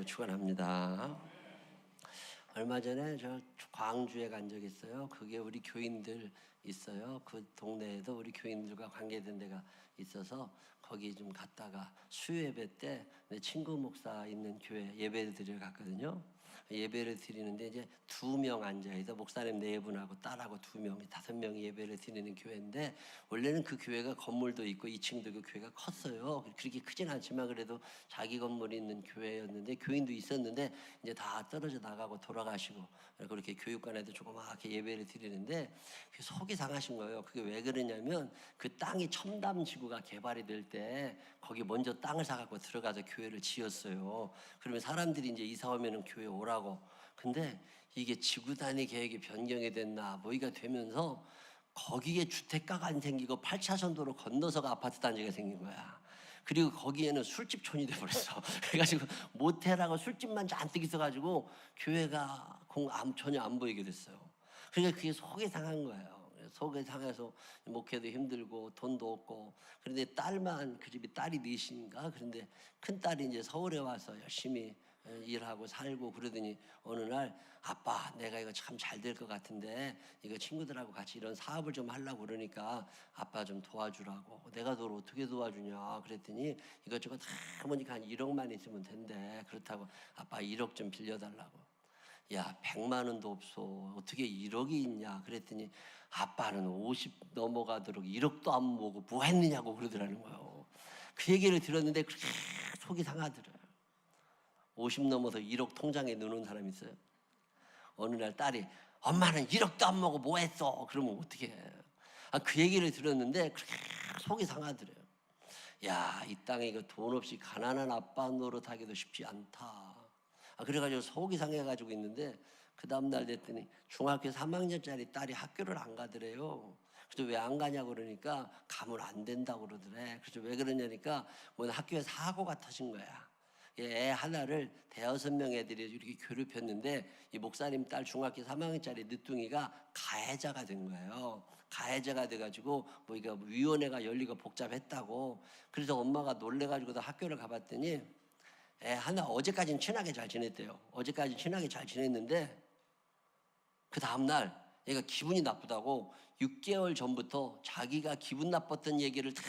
이름으로 축원합니다. 얼마 전에 저 광주에 간 적 있어요. 그게 우리 교인들 있어요. 그 동네에도 우리 교인들과 관계된 데가 있어서 거기 좀 갔다가 수요예배 때 내 친구 목사 있는 교회 예배를 드리러 갔거든요. 예배를 드리는데 이제 2명 앉아있어. 목사님 4분하고 딸하고 2명이 5명이 예배를 드리는 교회인데, 원래는 그 교회가 건물도 있고 2층도 그 교회가 컸어요. 그렇게 크진 않지만 그래도 자기 건물이 있는 교회였는데, 교인도 있었는데 이제 다 떨어져 나가고 돌아가시고, 그렇게 교육관에도 조그맣게 예배를 드리는데 속이 상하신 거예요. 그게 왜 그러냐면 그 땅이 첨담지구가 개발이 될 때 거기 먼저 땅을 사갖고 들어가서 교회를 지었어요. 그러면 사람들이 이제 이사 오면은 교회 오라고. 근데 이게 지구 단위 계획이 변경이 됐나 뭐이가 되면서 거기에 주택가가 안 생기고 8차선 도로 건너서가 아파트 단지가 생긴 거야. 그리고 거기에는 술집촌이 돼버렸어. 그래가지고 모텔하고 술집만 잔뜩 있어가지고 교회가 전혀 안 보이게 됐어요. 그러니까 그게 속이 상한 거예요. 속이 상해서 목회도 힘들고 돈도 없고. 그런데 딸만, 그 집이 딸이 4인가? 그런데 큰 딸이 이제 서울에 와서 열심히 일하고 살고 그러더니 어느 날, 아빠 내가 이거 참 잘 될 것 같은데 이거 친구들하고 같이 이런 사업을 좀 하려고 그러니까 아빠 좀 도와주라고. 내가 널 어떻게 도와주냐 그랬더니 이것저것 다 보니까 한 1억만 있으면 된대. 그렇다고 아빠 1억 좀 빌려달라고. 야, 100만 원도 없어. 어떻게 1억이 있냐 그랬더니 아빠는 50 넘어가도록 1억도 안 모으고 뭐 했느냐고 그러더라는 거예요. 그 얘기를 들었는데 그렇게 속이 상하더라고요. 50 넘어서 1억 통장에 넣는 사람 있어요? 어느 날 딸이 엄마는 1억도 안 먹고 뭐 했어? 그러면 어떻게 해? 그 얘기를 들었는데 그렇게 속이 상하더래요. 야, 이 땅에 이거 돈 없이 가난한 아빠 노릇하기도 쉽지 않다. 그래가지고 속이 상해가지고 있는데 그 다음날 됐더니 중학교 3학년짜리 딸이 학교를 안 가더래요. 그래서 왜 안 가냐고 그러니까 가면 안 된다고 그러더래. 그래서 왜 그러냐니까 뭐 학교에 사고가 터진 거야. 애 하나를 5명 애들이 이렇게 괴롭혔는데 이 목사님 딸 중학교 3학년짜리 늦둥이가 가해자가 된 거예요. 가해자가 돼가지고 뭐 이거 위원회가 열리고 복잡했다고. 그래서 엄마가 놀래가지고 학교를 가봤더니 애 하나 어제까지는 친하게 잘 지냈대요. 어제까지 친하게 잘 지냈는데 그 다음날 얘가 기분이 나쁘다고 6개월 전부터 자기가 기분 나빴던 얘기를 다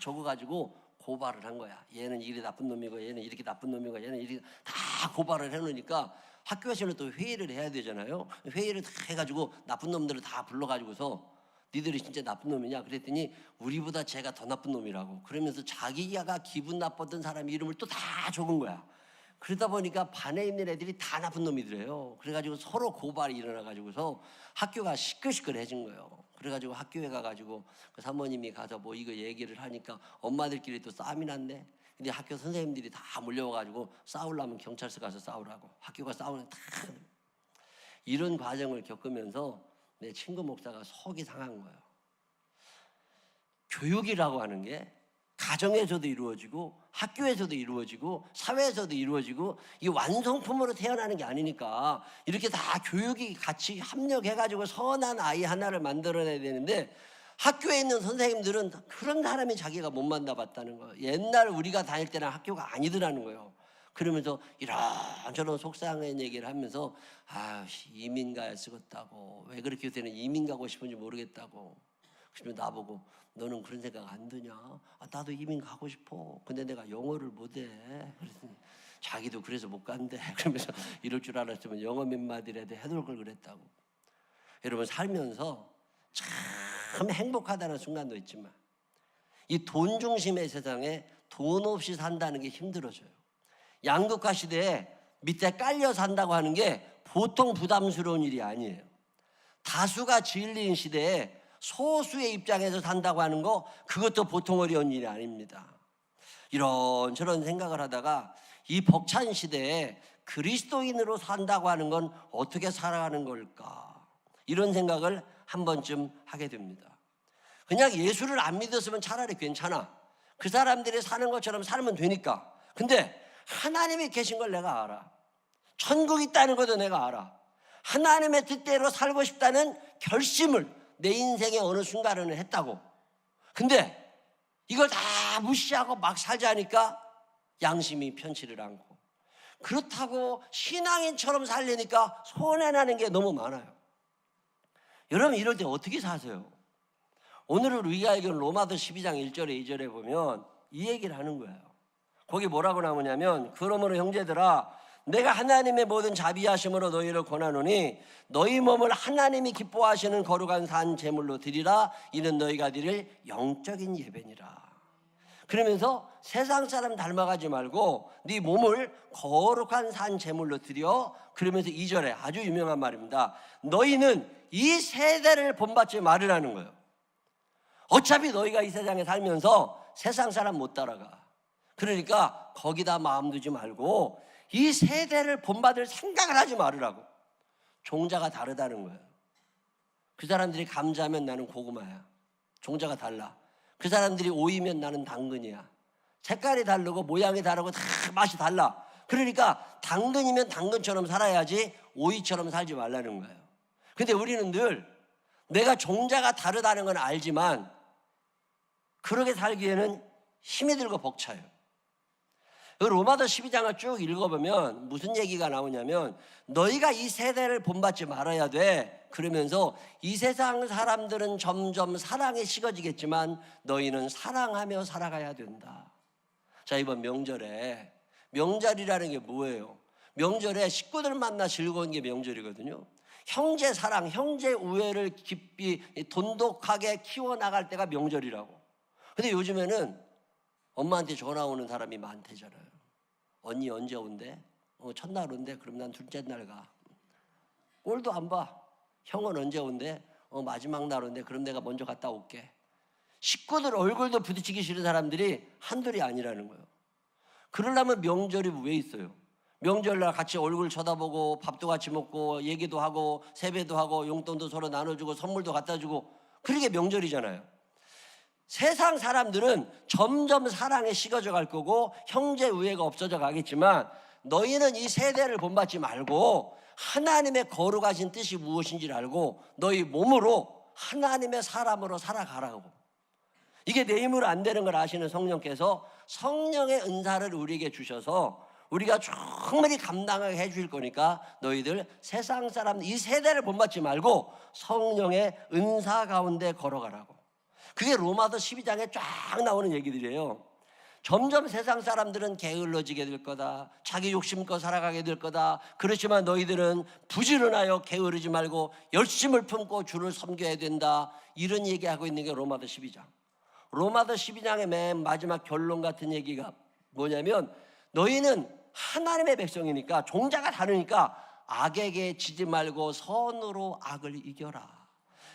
적어가지고 고발을 한 거야. 얘는 이리 나쁜 놈이고 얘는 이렇게 나쁜 놈이고 얘는 이렇게 다 고발을 해놓으니까 학교에서는 또 회의를 해야 되잖아요. 회의를 다 해가지고 나쁜 놈들을 다 불러가지고서 니들이 진짜 나쁜 놈이냐 그랬더니 우리보다 쟤가 더 나쁜 놈이라고. 그러면서 자기가 기분 나빴던 사람 이름을 또 다 적은 거야. 그러다 보니까 반에 있는 애들이 다 나쁜 놈이더래요. 그래가지고 서로 고발이 일어나가지고서 학교가 시끌시끌해진 거예요. 그래가지고 학교에 가가지고 그 사모님이 가서 뭐 이거 얘기를 하니까 엄마들끼리 또 싸움이 났네. 근데 학교 선생님들이 다 몰려와가지고 싸우려면 경찰서 가서 싸우라고. 학교가 싸우는 다 이런 과정을 겪으면서 내 친구 목사가 속이 상한 거예요. 교육이라고 하는 게 가정에서도 이루어지고 학교에서도 이루어지고 사회에서도 이루어지고 이 완성품으로 태어나는 게 아니니까 이렇게 다 교육이 같이 합력해가지고 선한 아이 하나를 만들어내야 되는데 학교에 있는 선생님들은 그런 사람이 자기가 못 만나봤다는 거예요. 옛날 우리가 다닐 때는 학교가 아니더라는 거예요. 그러면서 이런저런 속상한 얘기를 하면서 이민 가야 쓰겠다고, 왜 그렇게 요새는 이민 가고 싶은지 모르겠다고. 그러면 나보고 너는 그런 생각 안 드냐? 나도 이민 가고 싶어. 근데 내가 영어를 못해. 그랬더니 자기도 그래서 못 간대. 그러면서 이럴 줄 알았으면 영어 몇 마디라도 해둘 걸 그랬다고. 여러분 살면서 참 행복하다는 순간도 있지만 이 돈 중심의 세상에 돈 없이 산다는 게 힘들어져요. 양극화 시대에 밑에 깔려 산다고 하는 게 보통 부담스러운 일이 아니에요. 다수가 진리인 시대에 소수의 입장에서 산다고 하는 거, 그것도 보통 어려운 일이 아닙니다. 이런저런 생각을 하다가 이 벅찬 시대에 그리스도인으로 산다고 하는 건 어떻게 살아가는 걸까? 이런 생각을 한 번쯤 하게 됩니다. 그냥 예수를 안 믿었으면 차라리 괜찮아. 그 사람들이 사는 것처럼 살면 되니까. 근데 하나님이 계신 걸 내가 알아. 천국 있다는 것도 내가 알아. 하나님의 뜻대로 살고 싶다는 결심을 내 인생의 어느 순간에는 했다고. 근데 이걸 다 무시하고 막 살자니까 양심이 편치를 않고, 그렇다고 신앙인처럼 살려니까 손해나는 게 너무 많아요. 여러분 이럴 때 어떻게 사세요? 오늘은 우리가 읽은 로마서 12장 1절에 2절에 보면 이 얘기를 하는 거예요. 거기 뭐라고 나오냐면 그러므로 형제들아 내가 하나님의 모든 자비하심으로 너희를 권하노니 너희 몸을 하나님이 기뻐하시는 거룩한 산 제물로 드리라. 이는 너희가 드릴 영적인 예배니라. 그러면서 세상 사람 닮아가지 말고 네 몸을 거룩한 산 제물로 드려. 그러면서 2절에 아주 유명한 말입니다. 너희는 이 세대를 본받지 말으라는 거예요. 어차피 너희가 이 세상에 살면서 세상 사람 못 따라가. 그러니까 거기다 마음 두지 말고 이 세대를 본받을 생각을 하지 말으라고. 종자가 다르다는 거예요. 그 사람들이 감자면 나는 고구마야. 종자가 달라. 그 사람들이 오이면 나는 당근이야. 색깔이 다르고 모양이 다르고 다 맛이 달라. 그러니까 당근이면 당근처럼 살아야지 오이처럼 살지 말라는 거예요. 근데 우리는 늘 내가 종자가 다르다는 건 알지만 그렇게 살기에는 힘이 들고 벅차요. 로마서 12장을 쭉 읽어보면 무슨 얘기가 나오냐면 너희가 이 세대를 본받지 말아야 돼. 그러면서 이 세상 사람들은 점점 사랑에 식어지겠지만 너희는 사랑하며 살아가야 된다. 자, 이번 명절이라는 게 뭐예요? 명절에 식구들 만나 즐거운 게 명절이거든요. 형제 사랑, 형제 우애를 깊이 돈독하게 키워나갈 때가 명절이라고. 근데 요즘에는 엄마한테 전화 오는 사람이 많대잖아요. 언니 언제 온대? 첫날 온대? 그럼 난 둘째 날 가. 꼴도 안 봐. 형은 언제 온대? 마지막 날 온대? 그럼 내가 먼저 갔다 올게. 식구들 얼굴도 부딪히기 싫은 사람들이 한둘이 아니라는 거예요. 그러려면 명절이 왜 있어요? 명절날 같이 얼굴 쳐다보고 밥도 같이 먹고 얘기도 하고 세배도 하고 용돈도 서로 나눠주고 선물도 갖다 주고 그러게 명절이잖아요. 세상 사람들은 점점 사랑에 식어져 갈 거고 형제 우애가 없어져 가겠지만 너희는 이 세대를 본받지 말고 하나님의 거룩하신 뜻이 무엇인지를 알고 너희 몸으로 하나님의 사람으로 살아가라고. 이게 내 힘으로 안 되는 걸 아시는 성령께서 성령의 은사를 우리에게 주셔서 우리가 충분히 감당하게 해줄 거니까 너희들 세상 사람 이 세대를 본받지 말고 성령의 은사 가운데 걸어가라고. 그게 로마서 12장에 쫙 나오는 얘기들이에요. 점점 세상 사람들은 게을러지게 될 거다. 자기 욕심껏 살아가게 될 거다. 그렇지만 너희들은 부지런하여 게으르지 말고 열심을 품고 주를 섬겨야 된다. 이런 얘기하고 있는 게 로마서 12장. 로마서 12장의 맨 마지막 결론 같은 얘기가 뭐냐면 너희는 하나님의 백성이니까 종자가 다르니까 악에게 지지 말고 선으로 악을 이겨라.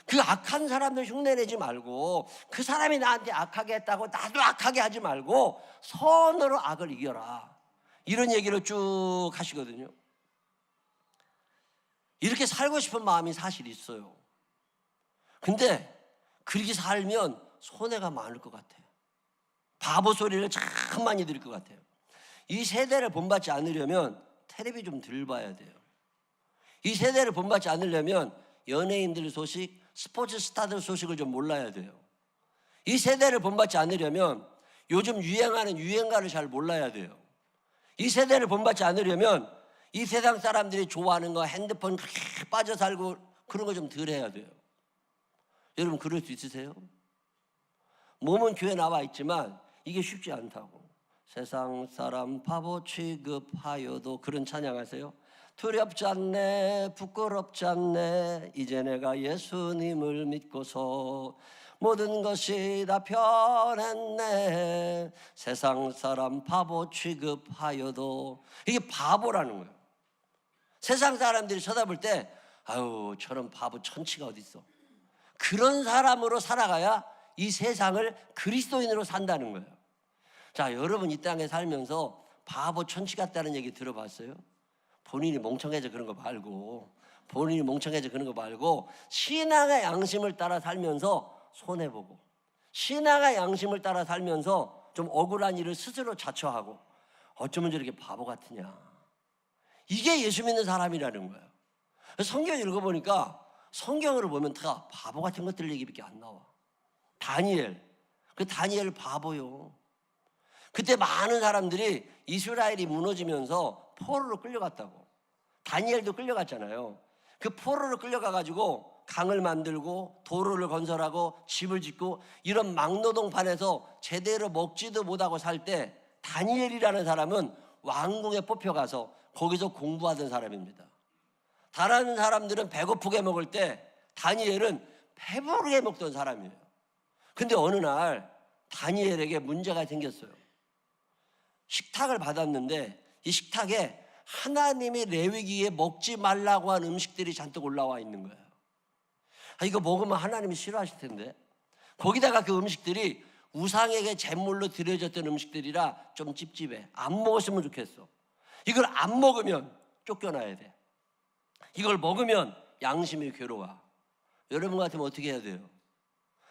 그 악한 사람들 흉내내지 말고 그 사람이 나한테 악하게 했다고 나도 악하게 하지 말고 선으로 악을 이겨라. 이런 얘기를 쭉 하시거든요. 이렇게 살고 싶은 마음이 사실 있어요. 근데 그렇게 살면 손해가 많을 것 같아요. 바보 소리를 참 많이 들을 것 같아요. 이 세대를 본받지 않으려면 텔레비 좀 덜 봐야 돼요. 이 세대를 본받지 않으려면 연예인들 소식, 스포츠 스타들 소식을 좀 몰라야 돼요. 이 세대를 본받지 않으려면 요즘 유행하는 유행가를 잘 몰라야 돼요. 이 세대를 본받지 않으려면 이 세상 사람들이 좋아하는 거 핸드폰 그렇게 빠져 살고 그런 거 좀 덜 해야 돼요. 여러분 그럴 수 있으세요? 몸은 교회 나와 있지만 이게 쉽지 않다고. 세상 사람 바보 취급하여도 그런 찬양하세요. 두렵지 않네 부끄럽지 않네 이제 내가 예수님을 믿고서 모든 것이 다 변했네. 세상 사람 바보 취급하여도 이게 바보라는 거예요. 세상 사람들이 쳐다볼 때 아유 저런 바보 천치가 어디 있어. 그런 사람으로 살아가야 이 세상을 그리스도인으로 산다는 거예요. 자, 여러분 이 땅에 살면서 바보 천치 같다는 얘기 들어봤어요? 본인이 멍청해져 그런 거 말고 신앙의 양심을 따라 살면서 손해보고 신앙의 양심을 따라 살면서 좀 억울한 일을 스스로 자처하고 어쩌면 저렇게 바보 같으냐. 이게 예수 믿는 사람이라는 거예요. 성경 읽어보니까 성경으로 보면 다 바보 같은 것들 얘기밖에 안 나와. 다니엘 바보요. 그때 많은 사람들이 이스라엘이 무너지면서 포로로 끌려갔다고. 다니엘도 끌려갔잖아요. 그 포로로 끌려가가지고 강을 만들고 도로를 건설하고 집을 짓고 이런 막노동판에서 제대로 먹지도 못하고 살 때 다니엘이라는 사람은 왕궁에 뽑혀가서 거기서 공부하던 사람입니다. 다른 사람들은 배고프게 먹을 때 다니엘은 배부르게 먹던 사람이에요. 근데 어느 날 다니엘에게 문제가 생겼어요. 식탁을 받았는데 이 식탁에 하나님이 레위기에 먹지 말라고 한 음식들이 잔뜩 올라와 있는 거예요. 이거 먹으면 하나님이 싫어하실 텐데. 거기다가 그 음식들이 우상에게 제물로 드려졌던 음식들이라 좀 찝찝해. 안 먹었으면 좋겠어. 이걸 안 먹으면 쫓겨나야 돼. 이걸 먹으면 양심이 괴로워. 여러분 같으면 어떻게 해야 돼요?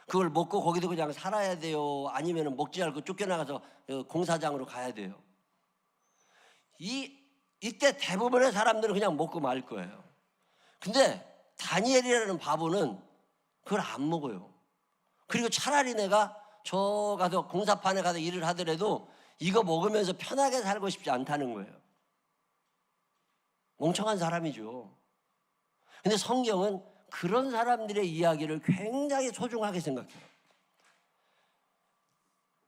그걸 먹고 거기도 그냥 살아야 돼요? 아니면 먹지 않고 쫓겨나가서 공사장으로 가야 돼요? 이때 대부분의 사람들은 그냥 먹고 말 거예요. 근데 다니엘이라는 바보는 그걸 안 먹어요. 그리고 차라리 내가 저 가서 공사판에 가서 일을 하더라도 이거 먹으면서 편하게 살고 싶지 않다는 거예요. 멍청한 사람이죠. 근데 성경은 그런 사람들의 이야기를 굉장히 소중하게 생각해요.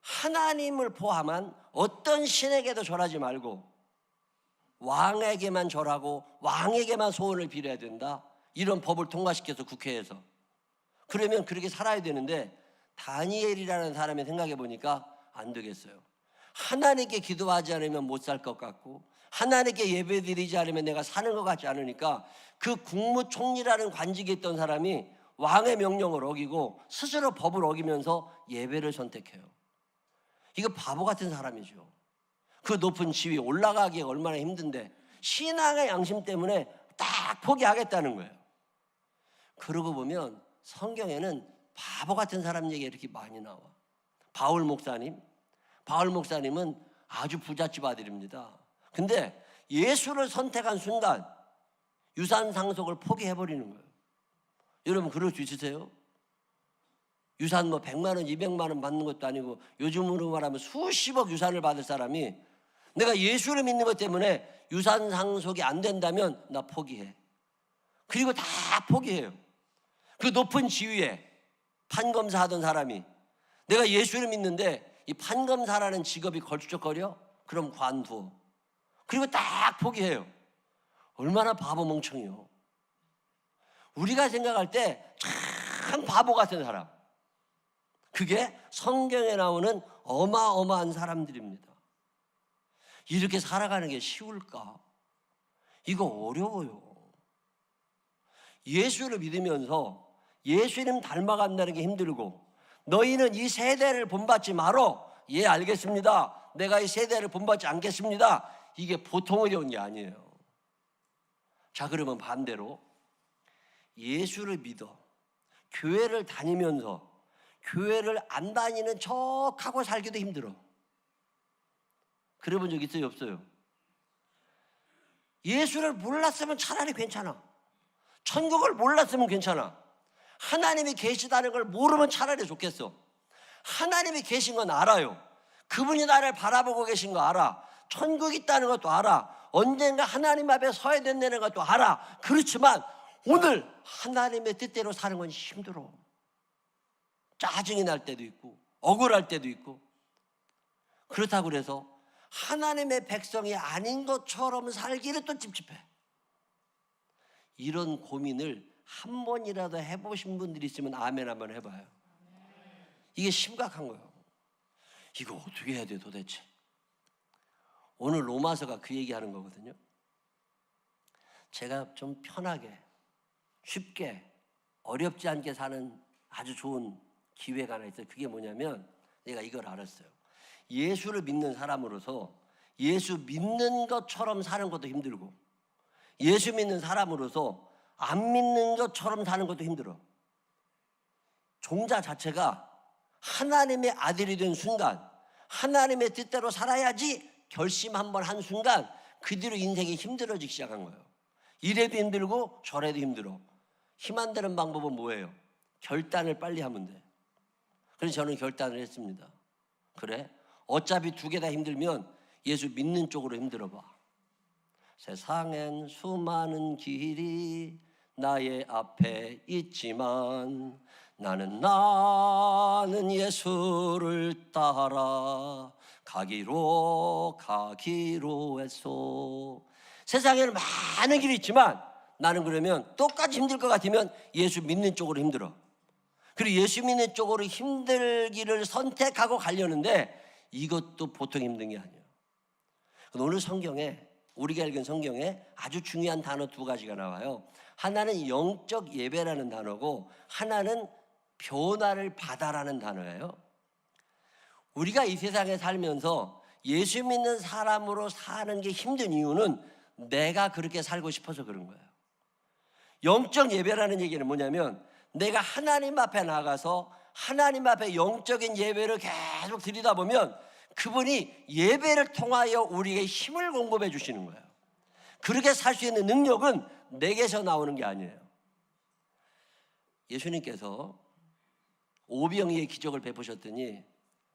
하나님을 포함한 어떤 신에게도 절하지 말고 왕에게만 절하고 왕에게만 소원을 빌어야 된다. 이런 법을 통과시켜서 국회에서. 그러면 그렇게 살아야 되는데 다니엘이라는 사람이 생각해 보니까 안 되겠어요. 하나님께 기도하지 않으면 못 살 것 같고 하나님께 예배드리지 않으면 내가 사는 것 같지 않으니까 그 국무총리라는 관직에 있던 사람이 왕의 명령을 어기고 스스로 법을 어기면서 예배를 선택해요. 이거 바보 같은 사람이죠. 그 높은 지위 올라가기가 얼마나 힘든데 신앙의 양심 때문에 딱 포기하겠다는 거예요. 그러고 보면 성경에는 바보 같은 사람 얘기가 이렇게 많이 나와. 바울 목사님은 아주 부잣집 아들입니다. 근데 예수를 선택한 순간 유산 상속을 포기해버리는 거예요. 여러분 그럴 수 있으세요? 유산 100만 원, 200만 원 받는 것도 아니고 요즘으로 말하면 수십억 유산을 받을 사람이 내가 예수를 믿는 것 때문에 유산 상속이 안 된다면 나 포기해. 그리고 다 포기해요. 그 높은 지위에 판검사 하던 사람이 내가 예수를 믿는데 이 판검사라는 직업이 걸쭉거려? 그럼 관두어. 그리고 딱 포기해요. 얼마나 바보 멍청이요. 우리가 생각할 때 참 바보 같은 사람, 그게 성경에 나오는 어마어마한 사람들입니다. 이렇게 살아가는 게 쉬울까? 이거 어려워요. 예수를 믿으면서 예수님 닮아간다는 게 힘들고 너희는 이 세대를 본받지 말어. 예, 알겠습니다. 내가 이 세대를 본받지 않겠습니다. 이게 보통 어려운 게 아니에요. 자, 그러면 반대로 예수를 믿어 교회를 다니면서 교회를 안 다니는 척하고 살기도 힘들어. 그래 본 적 있어요? 없어요? 예수를 몰랐으면 차라리 괜찮아. 천국을 몰랐으면 괜찮아. 하나님이 계시다는 걸 모르면 차라리 좋겠어. 하나님이 계신 건 알아요. 그분이 나를 바라보고 계신 거 알아. 천국이 있다는 것도 알아. 언젠가 하나님 앞에 서야 된다는 것도 알아. 그렇지만 오늘 하나님의 뜻대로 사는 건 힘들어. 짜증이 날 때도 있고 억울할 때도 있고. 그렇다고 그래서 하나님의 백성이 아닌 것처럼 살기는 또 찝찝해. 이런 고민을 한 번이라도 해보신 분들이 있으면 아멘 한번 해봐요. 이게 심각한 거예요. 이거 어떻게 해야 돼 도대체? 오늘 로마서가 그 얘기하는 거거든요. 제가 좀 편하게 쉽게 어렵지 않게 사는 아주 좋은 기회가 하나 있어요. 그게 뭐냐면 내가 이걸 알았어요. 예수를 믿는 사람으로서 예수 믿는 것처럼 사는 것도 힘들고 예수 믿는 사람으로서 안 믿는 것처럼 사는 것도 힘들어. 종자 자체가 하나님의 아들이 된 순간 하나님의 뜻대로 살아야지 결심 한번 한 순간 그 뒤로 인생이 힘들어지기 시작한 거예요. 이래도 힘들고 저래도 힘들어. 힘 안 되는 방법은 뭐예요? 결단을 빨리 하면 돼. 그래서 저는 결단을 했습니다. 그래? 어차피 두 개 다 힘들면 예수 믿는 쪽으로 힘들어 봐. 세상엔 수많은 길이 나의 앞에 있지만 나는 예수를 따라 가기로 했소. 세상에는 많은 길이 있지만 나는 그러면 똑같이 힘들 것 같으면 예수 믿는 쪽으로 힘들어. 그리고 예수 믿는 쪽으로 힘들기를 선택하고 가려는데 이것도 보통 힘든 게 아니에요. 오늘 성경에, 우리가 읽은 성경에 아주 중요한 단어 두 가지가 나와요. 하나는 영적 예배라는 단어고 하나는 변화를 받아라는 단어예요. 우리가 이 세상에 살면서 예수 믿는 사람으로 사는 게 힘든 이유는 내가 그렇게 살고 싶어서 그런 거예요. 영적 예배라는 얘기는 뭐냐면 내가 하나님 앞에 나가서 하나님 앞에 영적인 예배를 계속 드리다 보면 그분이 예배를 통하여 우리에게 힘을 공급해 주시는 거예요. 그렇게 살 수 있는 능력은 내게서 나오는 게 아니에요. 예수님께서 오병이의 기적을 베푸셨더니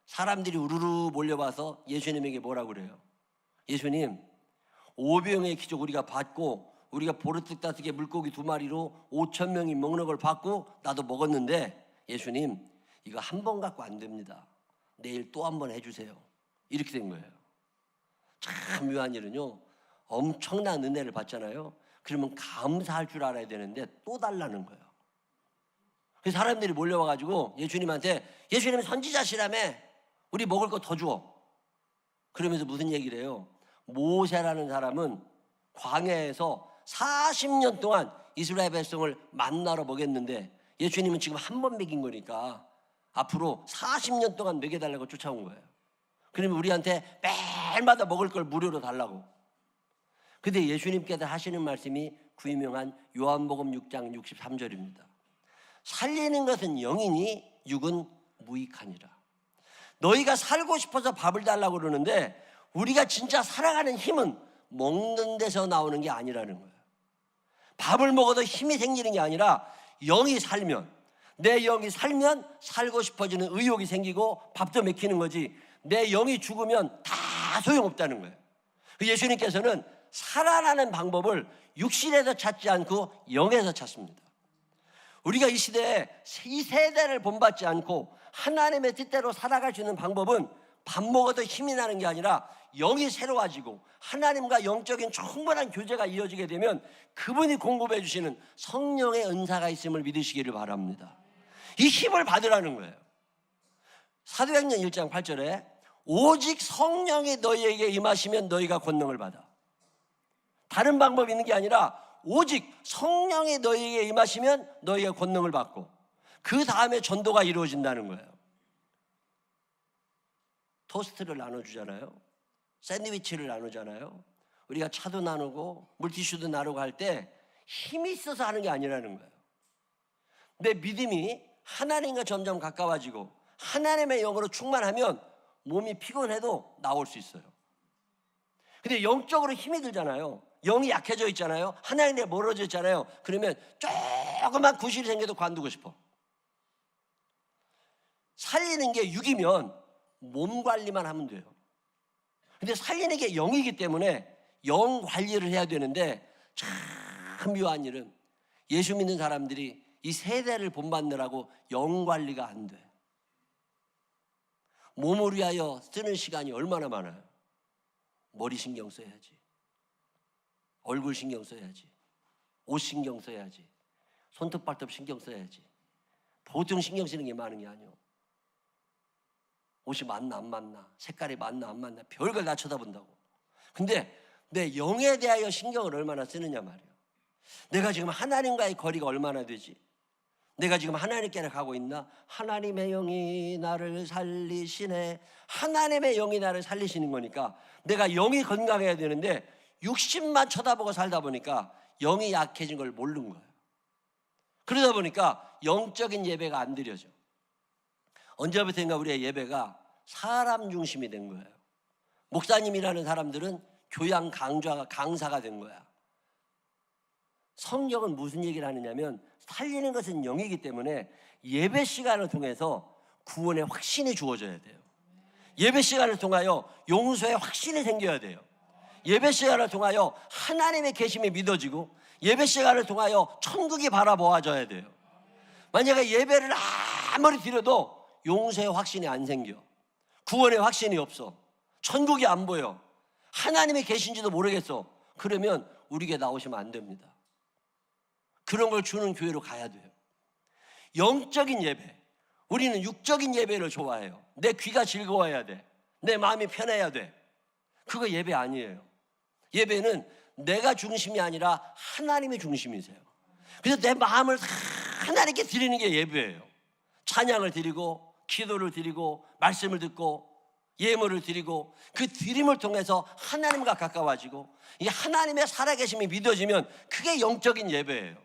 사람들이 우르르 몰려와서 예수님에게 뭐라고 그래요? 예수님, 오병이의 기적 우리가 받고 우리가 보르뜩 따뜻하게 물고기 2마리로 5,000명이 먹는 걸 받고 나도 먹었는데 예수님 이거 한 번 갖고 안 됩니다. 내일 또 한 번 해주세요. 이렇게 된 거예요. 참 묘한 일은요, 엄청난 은혜를 받잖아요. 그러면 감사할 줄 알아야 되는데 또 달라는 거예요. 그래서 사람들이 몰려와가지고 예수님한테 예수님 선지자시라며 우리 먹을 거 더 줘. 그러면서 무슨 얘기를 해요? 모세라는 사람은 광야에서 40년 동안 이스라엘 백성을 만나러 먹였는데 예수님은 지금 한 번 먹인 거니까 앞으로 40년 동안 먹여달라고 쫓아온 거예요. 그러면 우리한테 매일마다 먹을 걸 무료로 달라고. 근데 예수님께서 하시는 말씀이 그 유명한 요한복음 6장 63절입니다. 살리는 것은 영이니 육은 무익하니라. 너희가 살고 싶어서 밥을 달라고 그러는데 우리가 진짜 살아가는 힘은 먹는 데서 나오는 게 아니라는 거예요. 밥을 먹어도 힘이 생기는 게 아니라 영이 살면, 내 영이 살면 살고 싶어지는 의욕이 생기고 밥도 먹히는 거지, 내 영이 죽으면 다 소용없다는 거예요. 예수님께서는 살아나는 방법을 육신에서 찾지 않고 영에서 찾습니다. 우리가 이 시대에 이 세대를 본받지 않고 하나님의 뜻대로 살아갈 수 있는 방법은 밥 먹어도 힘이 나는 게 아니라 영이 새로워지고 하나님과 영적인 충분한 교제가 이어지게 되면 그분이 공급해 주시는 성령의 은사가 있음을 믿으시기를 바랍니다. 이 힘을 받으라는 거예요. 사도행전 1장 8절에 오직 성령이 너희에게 임하시면 너희가 권능을 받아. 다른 방법이 있는 게 아니라 오직 성령이 너희에게 임하시면 너희가 권능을 받고 그 다음에 전도가 이루어진다는 거예요. 토스트를 나눠주잖아요. 샌드위치를 나누잖아요. 우리가 차도 나누고 물티슈도 나누고 할 때 힘이 있어서 하는 게 아니라는 거예요. 내 믿음이 하나님과 점점 가까워지고 하나님의 영으로 충만하면 몸이 피곤해도 나올 수 있어요. 근데 영적으로 힘이 들잖아요. 영이 약해져 있잖아요. 하나님에 멀어져 있잖아요. 그러면 조그만 구실이 생겨도 관두고 싶어. 살리는 게 육이면 몸 관리만 하면 돼요. 근데 살리는 게 영이기 때문에 영 관리를 해야 되는데 참 묘한 일은 예수 믿는 사람들이 이 세대를 본받느라고 영 관리가 안 돼. 몸을 위하여 쓰는 시간이 얼마나 많아요. 머리 신경 써야지, 얼굴 신경 써야지, 옷 신경 써야지, 손톱 발톱 신경 써야지. 보통 신경 쓰는 게 많은 게 아니에요. 옷이 맞나 안 맞나, 색깔이 맞나 안 맞나, 별걸 다 쳐다본다고. 근데 내 영에 대하여 신경을 얼마나 쓰느냐 말이에요. 내가 지금 하나님과의 거리가 얼마나 되지? 내가 지금 하나님께로 가고 있나? 하나님의 영이 나를 살리시네. 하나님의 영이 나를 살리시는 거니까 내가 영이 건강해야 되는데 육신만 쳐다보고 살다 보니까 영이 약해진 걸 모르는 거예요. 그러다 보니까 영적인 예배가 안 드려져. 언제부터인가 우리의 예배가 사람 중심이 된 거예요. 목사님이라는 사람들은 교양 강사가 된 거야. 성경은 무슨 얘기를 하느냐면 살리는 것은 영이기 때문에 예배 시간을 통해서 구원의 확신이 주어져야 돼요. 예배 시간을 통하여 용서의 확신이 생겨야 돼요. 예배 시간을 통하여 하나님의 계심이 믿어지고 예배 시간을 통하여 천국이 바라보아져야 돼요. 만약에 예배를 아무리 드려도 용서의 확신이 안 생겨, 구원의 확신이 없어, 천국이 안 보여, 하나님이 계신지도 모르겠어, 그러면 우리 교회 나오시면 안 됩니다. 그런 걸 주는 교회로 가야 돼요. 영적인 예배, 우리는 육적인 예배를 좋아해요. 내 귀가 즐거워야 돼, 내 마음이 편해야 돼. 그거 예배 아니에요. 예배는 내가 중심이 아니라 하나님이 중심이세요. 그래서 내 마음을 하나님께 드리는 게 예배예요. 찬양을 드리고 기도를 드리고 말씀을 듣고 예물을 드리고 그 드림을 통해서 하나님과 가까워지고 이 하나님의 살아계심이 믿어지면 그게 영적인 예배예요.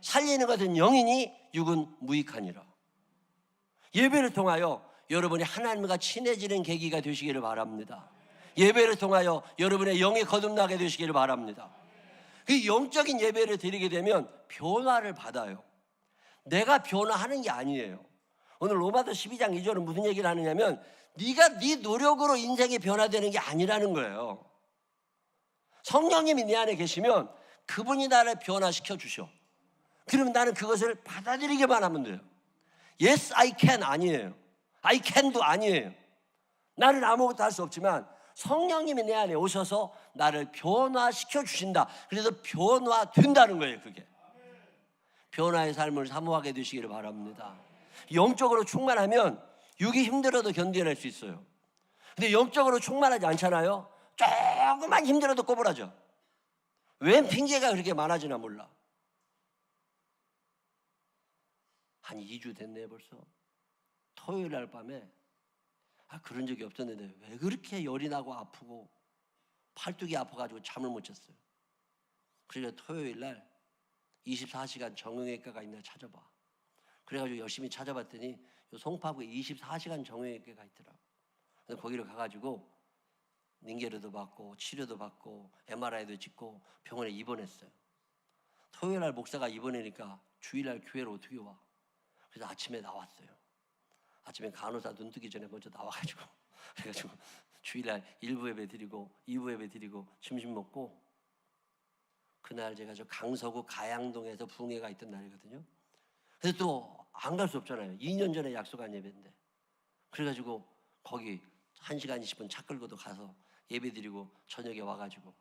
살리는 것은 영이니 육은 무익하니라. 예배를 통하여 여러분이 하나님과 친해지는 계기가 되시기를 바랍니다. 예배를 통하여 여러분의 영이 거듭나게 되시기를 바랍니다. 그 영적인 예배를 드리게 되면 변화를 받아요. 내가 변화하는 게 아니에요. 오늘 로마서 12장 2절은 무슨 얘기를 하느냐면 네가 네 노력으로 인생이 변화되는 게 아니라는 거예요. 성령님이 내 안에 계시면 그분이 나를 변화시켜 주셔. 그러면 나는 그것을 받아들이기만 하면 돼요. Yes, I can 아니에요. I can도 아니에요. 나는 아무것도 할 수 없지만 성령님이 내 안에 오셔서 나를 변화시켜 주신다. 그래서 변화된다는 거예요. 그게 변화의 삶을 사모하게 되시기를 바랍니다. 영적으로 충만하면 육이 힘들어도 견뎌낼 수 있어요. 근데 영적으로 충만하지 않잖아요. 조금만 힘들어도 꼬부라져. 웬 핑계가 그렇게 많아지나 몰라. 한 2주 됐네 벌써. 토요일 날 밤에 그런 적이 없었는데 왜 그렇게 열이 나고 아프고 팔뚝이 아파가지고 잠을 못 잤어요. 그래서 토요일 날 24시간 정형외과가 있나 찾아봐. 그래가지고 열심히 찾아봤더니 송파구에 24시간 정형외과가 있더라고. 그래서 거기를 가가지고 링게르도 받고 치료도 받고 MRI도 찍고 병원에 입원했어요. 토요일 날 목사가 입원하니까 주일날 교회로 어떻게 와? 그래서 아침에 나왔어요. 아침에 간호사 눈 뜨기 전에 먼저 나와가지고 그래가지고 주일날 1부 예배 드리고 2부 예배 드리고 점심 먹고 그날 제가 저 강서구 가양동에서 부흥회가 있던 날이거든요. 그래서 또 안 갈 수 없잖아요. 2년 전에 약속한 예배인데. 그래가지고 거기 1시간 20분 차 끌고도 가서 예배 드리고 저녁에 와가지고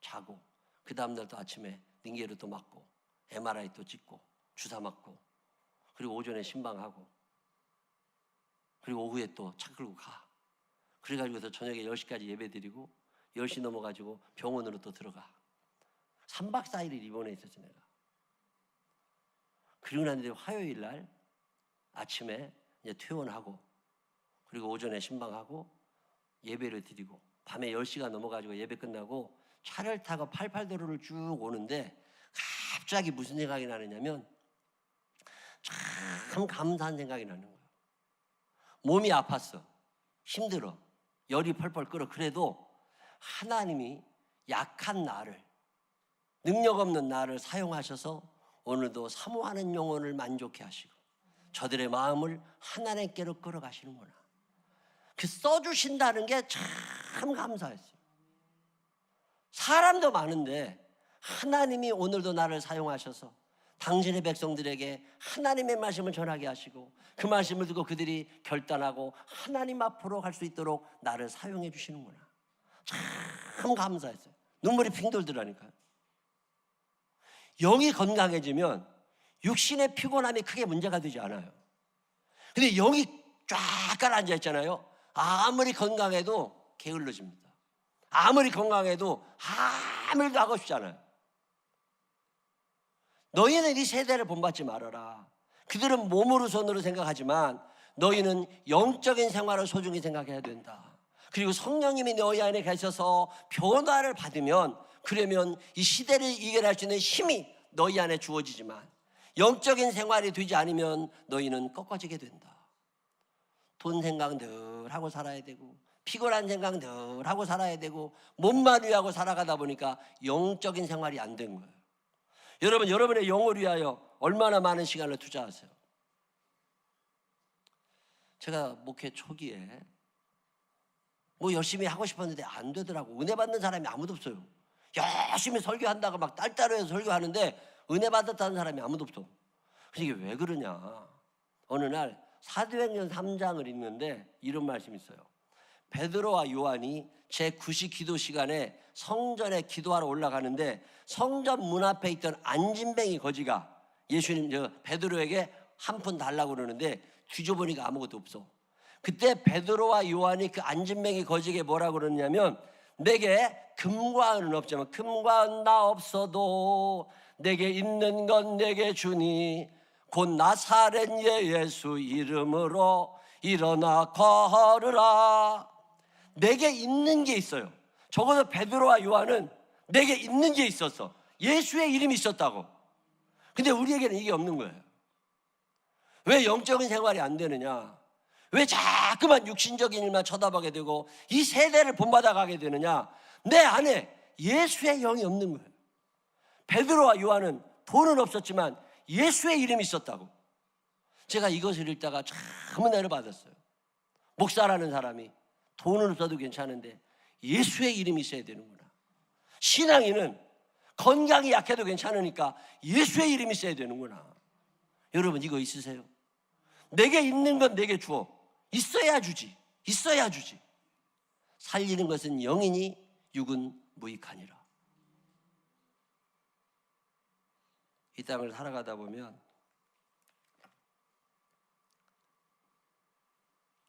자고 그 다음날 또 아침에 링게르 또 맞고 MRI 또 찍고 주사 맞고 그리고 오전에 신방하고 그리고 오후에 또 차 끌고 가. 그래가지고서 저녁에 10시까지 예배 드리고 10시 넘어가지고 병원으로 또 들어가. 3박 4일을 입원해 있었지 내가. 그리고 난 뒤에 화요일 날 아침에 이제 퇴원하고 그리고 오전에 신방하고 예배를 드리고 밤에 10시가 넘어가지고 예배 끝나고 차를 타고 88도로를 쭉 오는데 갑자기 무슨 생각이 나느냐면 참 감사한 생각이 나는 거예요. 몸이 아팠어. 힘들어. 열이 펄펄 끓어. 그래도 하나님이 약한 나를, 능력 없는 나를 사용하셔서 오늘도 사모하는 영혼을 만족해 하시고 저들의 마음을 하나님께로 끌어가시는구나. 그 써주신다는 게 참 감사했어요. 사람도 많은데 하나님이 오늘도 나를 사용하셔서 당신의 백성들에게 하나님의 말씀을 전하게 하시고 그 말씀을 듣고 그들이 결단하고 하나님 앞으로 갈 수 있도록 나를 사용해 주시는구나. 참 감사했어요. 눈물이 핑 돌더라니까요. 영이 건강해지면 육신의 피곤함이 크게 문제가 되지 않아요. 근데 영이 쫙 가라앉아 있잖아요. 아무리 건강해도 게을러집니다. 아무리 건강해도 아무 일도 하고 싶지 않아요. 너희는 이 세대를 본받지 말아라. 그들은 몸으로 손으로 생각하지만 너희는 영적인 생활을 소중히 생각해야 된다. 그리고 성령님이 너희 안에 계셔서 변화를 받으면 그러면 이 시대를 이겨낼 수 있는 힘이 너희 안에 주어지지만 영적인 생활이 되지 않으면 너희는 꺾어지게 된다. 돈 생각 늘 하고 살아야 되고 피곤한 생각 늘 하고 살아야 되고 몸만 위하고 살아가다 보니까 영적인 생활이 안 된 거예요. 여러분, 여러분의 영을 위하여 얼마나 많은 시간을 투자하세요? 제가 목회 초기에 뭐 열심히 하고 싶었는데 안 되더라고. 은혜 받는 사람이 아무도 없어요. 열심히 설교한다고 막 딸따로해서 설교하는데 은혜 받았다는 사람이 아무도 없어. 그래서 이게 왜 그러냐. 어느 날 사도행전 3장을 읽는데 이런 말씀이 있어요. 베드로와 요한이 제9시 기도 시간에 성전에 기도하러 올라가는데 성전 문 앞에 있던 안진뱅이 거지가 예수님 베드로에게 한 푼 달라고 그러는데 뒤져보니까 아무것도 없어. 그때 베드로와 요한이 그 안진뱅이 거지에게 뭐라고 그러냐면 내게 금과 은은 없지만 금과 은 나 없어도 내게 있는 건 내게 주니 곧 나사렛 예수 이름으로 일어나 걸으라. 내게 있는 게 있어요. 적어도 베드로와 요한은 내게 있는 게 있었어. 예수의 이름이 있었다고. 근데 우리에게는 이게 없는 거예요. 왜 영적인 생활이 안 되느냐? 왜 자꾸만 육신적인 일만 쳐다보게 되고 이 세대를 본받아 가게 되느냐? 내 안에 예수의 영이 없는 거예요. 베드로와 요한은 돈은 없었지만 예수의 이름이 있었다고. 제가 이것을 읽다가 참 은혜를 받았어요. 목사라는 사람이 돈은 없어도 괜찮은데 예수의 이름이 있어야 되는구나. 신앙인은 건강이 약해도 괜찮으니까 예수의 이름이 있어야 되는구나. 여러분 이거 있으세요? 내게 있는 건 내게 주어. 있어야 주지. 있어야 주지. 살리는 것은 영이니 육은 무익하니라. 이 땅을 살아가다 보면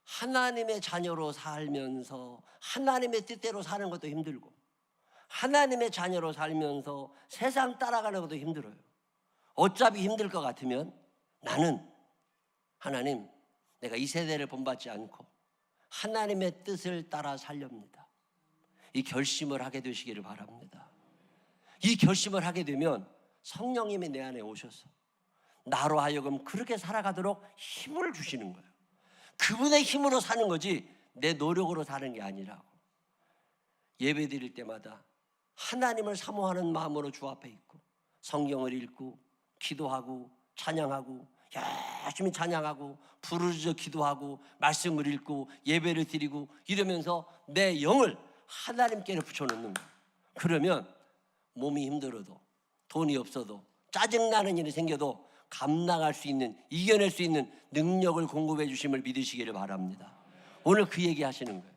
하나님의 자녀로 살면서 하나님의 뜻대로 사는 것도 힘들고 하나님의 자녀로 살면서 세상 따라가는 것도 힘들어요. 어차피 힘들 것 같으면 나는 하나님 내가 이 세대를 본받지 않고 하나님의 뜻을 따라 살렵니다. 이 결심을 하게 되시기를 바랍니다. 이 결심을 하게 되면 성령님이 내 안에 오셔서 나로 하여금 그렇게 살아가도록 힘을 주시는 거예요. 그분의 힘으로 사는 거지 내 노력으로 사는 게 아니라고. 예배 드릴 때마다 하나님을 사모하는 마음으로 주 앞에 있고 성경을 읽고 기도하고 찬양하고 열심히 찬양하고 부르짖어 기도하고 말씀을 읽고 예배를 드리고 이러면서 내 영을 하나님께 붙여놓는 거예요. 그러면 몸이 힘들어도 돈이 없어도 짜증나는 일이 생겨도 감당할 수 있는, 이겨낼 수 있는 능력을 공급해 주심을 믿으시기를 바랍니다. 오늘 그 얘기 하시는 거예요.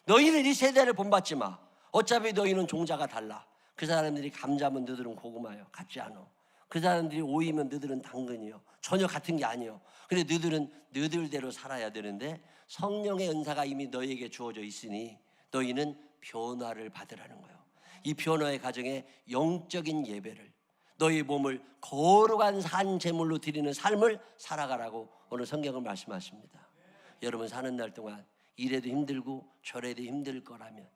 너희는 이 세대를 본받지 마. 어차피 너희는 종자가 달라. 그 사람들이 감자면 너희들은 고구마요. 같지 않아. 그 사람들이 오이면 너희들은 당근이요. 전혀 같은 게 아니에요. 근데 너희들은 너희들대로 살아야 되는데 성령의 은사가 이미 너희에게 주어져 있으니 너희는 변화를 받으라는 거예요. 이 변화의 과정에 영적인 예배를 너희 몸을 거룩한 산 제물로 드리는 삶을 살아가라고 오늘 성경은 말씀하십니다. 여러분 사는 날 동안 이래도 힘들고 저래도 힘들 거라면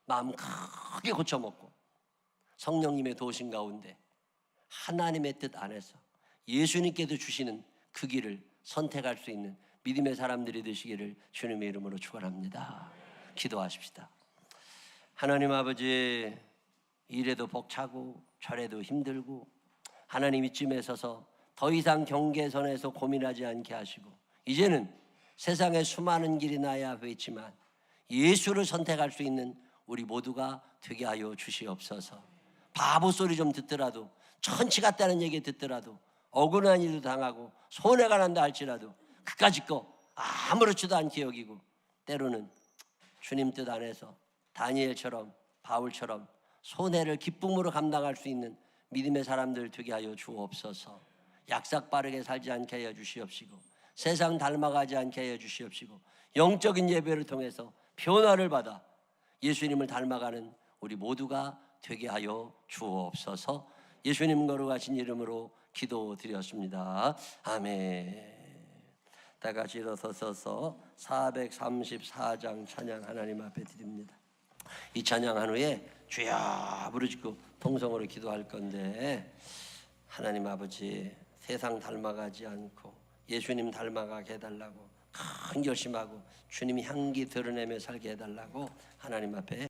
마음 크게 고쳐먹고 성령님의 도우심 가운데 하나님의 뜻 안에서 예수님께도 주시는 그 길을 선택할 수 있는 믿음의 사람들이 되시기를 주님의 이름으로 축원합니다. 기도하십시다. 하나님 아버지, 이래도 벅차고 저래도 힘들고 하나님 이쯤에 서서 더 이상 경계선에서 고민하지 않게 하시고 이제는 세상에 수많은 길이 나야 있지만 예수를 선택할 수 있는 우리 모두가 되게 하여 주시옵소서. 바보 소리 좀 듣더라도 천치 같다는 얘기 듣더라도 억울한 일도 당하고 손해가 난다 할지라도 그까짓 거 아무렇지도 않게 여기고 때로는 주님 뜻 안에서 다니엘처럼 바울처럼 손해를 기쁨으로 감당할 수 있는 믿음의 사람들 되게 하여 주옵소서. 약삭 빠르게 살지 않게 하여 주시옵시고 세상 닮아가지 않게 하여 주시옵시고 영적인 예배를 통해서 변화를 받아 예수님을 닮아가는 우리 모두가 되게 하여 주옵소서. 예수님 거룩하신 이름으로 기도드렸습니다. 아멘. 다 같이 일어서서 434장 찬양 하나님 앞에 드립니다. 이 찬양한 후에 주여 부르짖고 통성으로 기도할 건데 하나님 아버지 세상 닮아가지 않고 예수님 닮아가게 해달라고 큰 결심하고 주님이 향기 드러내며 살게 해달라고 하나님 앞에